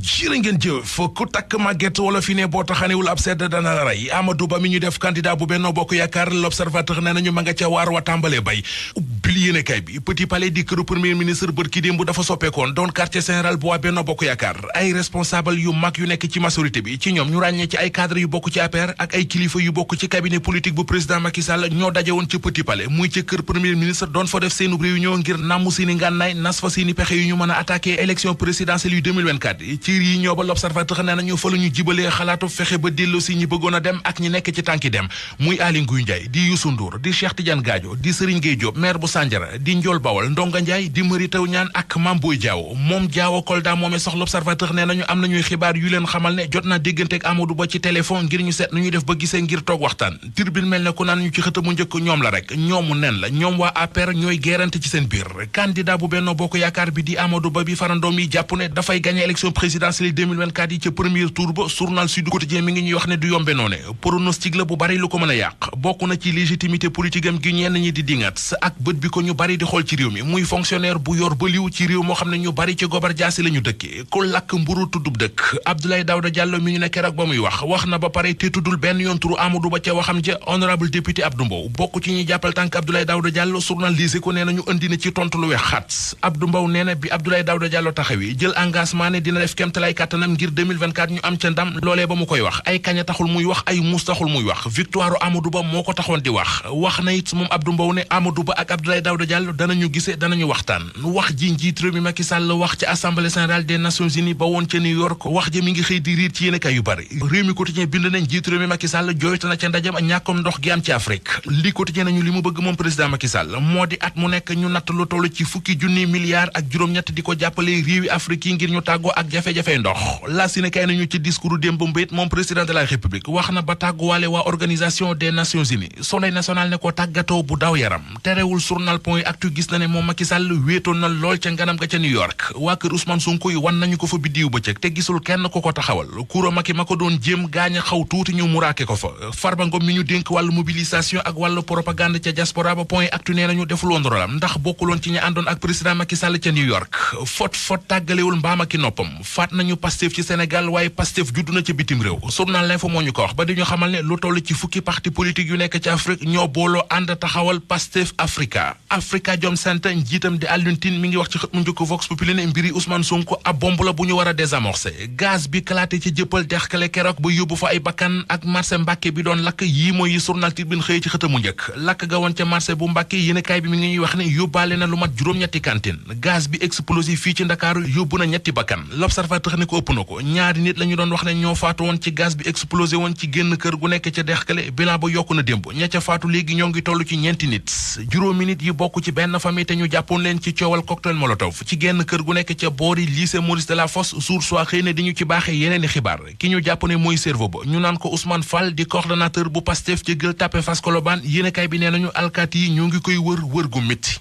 jërë ngeen jëf ku takk màgget wala fi ne boo taxanewul ab sedd dana la rey Amadou Ba mi ñu def candidat bu Benno Bokk Yaakaar l'Observateur nee nañu ma nga ca waar wa tàmbalee bay ubbil yéenekaay bi Petit Palais di këru premier ministre bërki démb dafa soppeekoon doon quartier général bu waa Benno Bokk Yaakaar ay responsable yu mag yu nekk ci majorité bi ci ñoom ñu ràññee ci ay cadre yu bokk ci APR ak ay kilifa yu bokk ci cabinet politique bu président Macky Sall ñoo daje woon ci Petit Palais muy ci kër premier ministre doon fa def seenu réunion ngir namm seeni ngànnaay nas fa seeni pexe yu ñu mën a attaquer élection présidentielle yu 2024 ci réunion ba l'Observateur nee nañu fa la ñu jibalee xalaatu fexe ba dellu si ñi bëggoon a dem ak ñi nekk ci tànki dem muy Aly Ngouille Ndiaye di Youssou Ndour di Cheikh Tidiane Gadio di Serigne Gueye Diop maire bu Sandiara di Ndiol Bawol Ndonga Ndiaye di Mary Teuw Niane ak Mame Boye Diao moom Diao Kolda moomee sox l'Observateur nee nañu am nañuy xibaar yu leen xamal ne jot naa déggante ak Amadou Ba ci téléphone ngir ñu seet nu ñuy def ba gisee ngir toog waxtaan Tribune mel ne ku naan ñu ci xët mu njëkk ñoom la rek ñoomu nen la ñoom waa APR ñooy gérante ci seen biir candidat bu Benno Bokk Yaakaar bi di Amadou Ba bi farandoom yi jàpp ne dafay gagné élection présidentielle 2024 yi ca premier tour ba journal Sud Quotidien mi ngi ñuy wax ne du yombe noone pronostic la bu bari lu ko mën a yàq bokk na ci légitimité politique am gi ñenn ñi di dingat ak bët bi ko ñu bari di xool ci réew mi muy fonctionnaire bu yor ba liw ci réew moo xam ne ñu bari ci gobar jaasi la ñu dëkke ku lakk mburu tuddub dëkk Abdoulaye Daouda Diallo mi ñu ne keroog ba muy wax na ba pare te tuddul benn yoon turu Amadou Ba ca waxam ja honorable député Abdou Mbow bokk ci ñuy jàppal tànk Abdoulaye Daouda Diallo journal Les Échos nee nañu indi na ci tontu lu wex xat Abdou Mbow nee na bi Abdoulaye Daouda Diallo taxawi jël engagement ne dina def kéemtalaay kàttanam ngir 2024 ñu am ca ndam loolee ba mu koy wax ay kaña taxul muy wax ay muus taxul muy wax victoire Amadou Ba moo ko taxoon di wax na it moom Abdou Mbow ne Amadou Ba ak Abdoulaye Daouda Diallo danañu gise danañu waxtaan wax ji njiit réew mi Macky Sall wax ci assemblée générale des nations unies ba woon ca New York wax ja mi ngi xëy di riir ci yéenekaay yu bari réew mi quotidien bind nañ njiit réew mi Macky Sall jooytu na ca ndajam ñàkkom ndox gi am ci Afrique li quotidien nañu li mu bëgg moom président Macky Sall moo di at mu nekk ñu natt lu toll ci fukki junni milliards ak juróom-ñett di ko jàppale réewi Afrique yi ngir ñu tàggoo ak jafe-jafe ndox la si ne kay nañu ci discours démb mbéyit moom président de la république wax na ba tàgguwaale waa organisation des nations unies soleil national ne ko tàggatoo bu daw yaram terewul journal point actu gis na ne moom Macky Sall wéetoon na lool ca nganam ga ca New York waa kër Ousmane Sonko yi wan nañu ko fa biddiw bëccëg te gisul kenn ku ko taxawal kuro Macky ma ko doon jéem gaañ a xaw tuuti ñu muraake ko fa Farba Ngom mi ñu dénk wàllu mobilisation ak wàllu propagande ca diaspora ba point actu nee nañu deful woon rolam ndax bokkuloon ci ñi àndoon ak président Macky Sall ca New York fot tàggalewul mbaam ak noppam faat nañu Pastef ci Sénégal waaye Pastef juddu na ca bitim réew journal L'Info moo ñu ko wax ba di ñu xamal ne lu toll ci fukki parti politique yu nekk ci Afrique ñoo booloo ànd taxawal Pastef Afrikajom Center njiitam di Alioune Tine mi ngi wax ci xët mu njëkk Vox Populi ne mbiri Ousmane Sonko ab bomb la bu ñu war a désamorcer gaz bi kalaate ci jëppal dexkale keroog ba yóbbu fa ay bakkan ak marché Mbàkke bi doon lakk yii mooy yi journal Tribune xëy ci xët mu njëkk lakk ga woon ca marché bu Mbàkke yéenekaay bi mi ngi ñuy wax ne yóbbaale na lu mat juróom-ñetti cantine gaz bi explosif fii ci Ndakaaru yóbbu na ñetti bakkan L'Observateur ne ko ëpp na ko ñaari nit la ñu doon wax ne ñoo faatu woon ci gaz bi explosé woon ci génn kër gu nekk ca dexkale bilan ba yokku na démb ña ca faatu léegi ñoo ngi toll ci ñeenti nit juróomi nit yi bokk ci benn famille te ñu jàppoon leen ci coowal cocktail molotov ci génn kër gu nekk ca boori lycée Maurice Delafosse jour soit xëy na di ñu ci baaxee yeneeni xibaar ki ñu jàpp ne mooy cerveau ba ñu naan ko Ousmane Fall di coordonnateur bu Pastef ci Gueule Tapée Fass Colobane yéenekaay bi nee nañu alkaati yi ñoo ngi koy wër gu métti